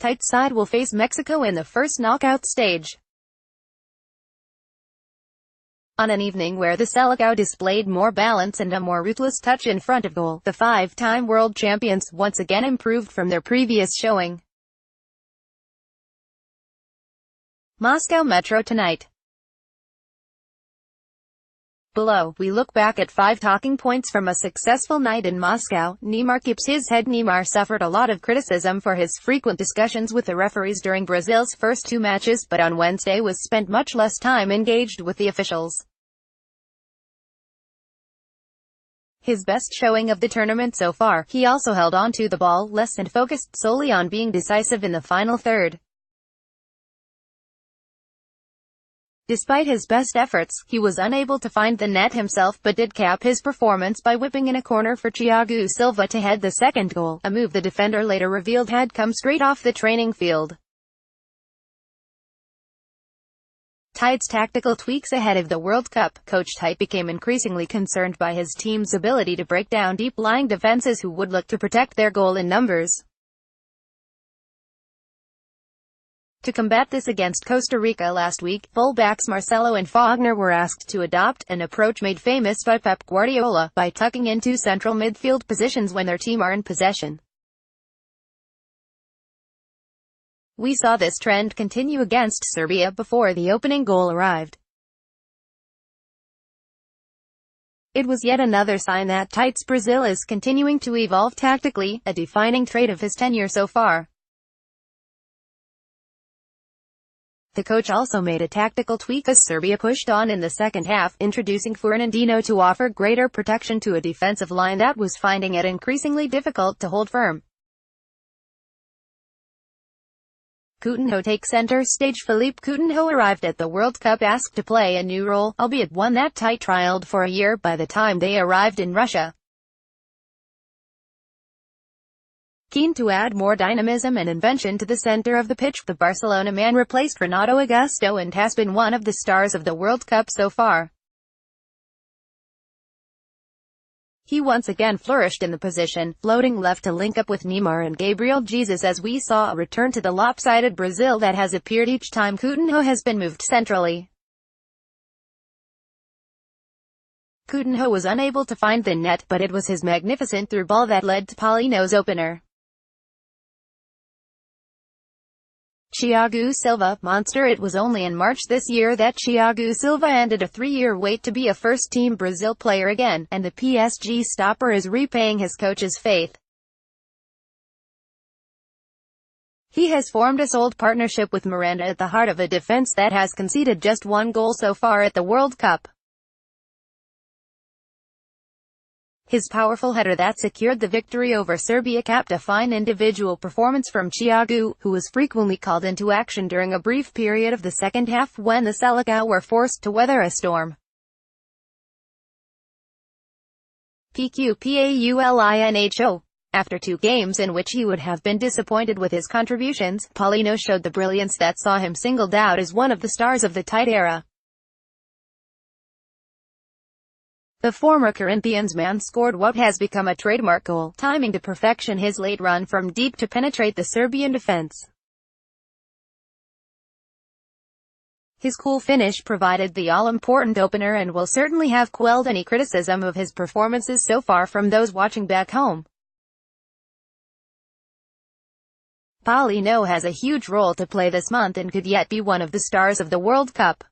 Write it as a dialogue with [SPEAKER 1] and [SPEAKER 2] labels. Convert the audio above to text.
[SPEAKER 1] Tite's side will face Mexico in the first knockout stage. On an evening where the Selecao displayed more balance and a more ruthless touch in front of goal, the five-time world champions once again improved from their previous showing. Moscow Metro tonight. Below, we look back at 5 talking points from a successful night in Moscow. Neymar keeps his head. Neymar suffered a lot of criticism for his frequent discussions with the referees during Brazil's first 2 matches, but on Wednesday was spent much less time engaged with the officials. His best showing of the tournament so far. He also held on to the ball less and focused solely on being decisive in the final third. Despite his best efforts, he was unable to find the net himself, but did cap his performance by whipping in a corner for Thiago Silva to head the second goal, a move the defender later revealed had come straight off the training field. Tite's tactical tweaks ahead of the World Cup. Coach Tite became increasingly concerned by his team's ability to break down deep-lying defenses who would look to protect their goal in numbers. To combat this against Costa Rica last week, fullbacks Marcelo and Fagner were asked to adopt an approach made famous by Pep Guardiola, by tucking into central midfield positions when their team are in possession. We saw this trend continue against Serbia before the opening goal arrived. It was yet another sign that Tite's Brazil is continuing to evolve tactically, a defining trait of his tenure so far. The coach also made a tactical tweak as Serbia pushed on in the second half, introducing Fernandinho to offer greater protection to a defensive line that was finding it increasingly difficult to hold firm. Coutinho takes center stage. Philippe Coutinho arrived at the World Cup asked to play a new role, albeit one that Tite trialed for a year by the time they arrived in Russia. Keen to add more dynamism and invention to the center of the pitch, the Barcelona man replaced Renato Augusto and has been one of the stars of the World Cup so far. He once again flourished in the position, floating left to link up with Neymar and Gabriel Jesus as we saw a return to the lopsided Brazil that has appeared each time Coutinho has been moved centrally. Coutinho was unable to find the net, but it was his magnificent through ball that led to Paulino's opener. Thiago Silva, monster. It was only in March this year that Thiago Silva ended a 3-year wait to be a first-team Brazil player again, and the PSG stopper is repaying his coach's faith. He has formed a souled partnership with Miranda at the heart of a defense that has conceded just 1 goal so far at the World Cup. His powerful header that secured the victory over Serbia capped a fine individual performance from Thiago, who was frequently called into action during a brief period of the second half when the Selecao were forced to weather a storm. Paulinho. After 2 games in which he would have been disappointed with his contributions, Paulino showed the brilliance that saw him singled out as one of the stars of the Tite era. The former Corinthians man scored what has become a trademark goal, timing to perfection his late run from deep to penetrate the Serbian defense. His cool finish provided the all-important opener and will certainly have quelled any criticism of his performances so far from those watching back home. Paulinho has a huge role to play this month and could yet be one of the stars of the World Cup.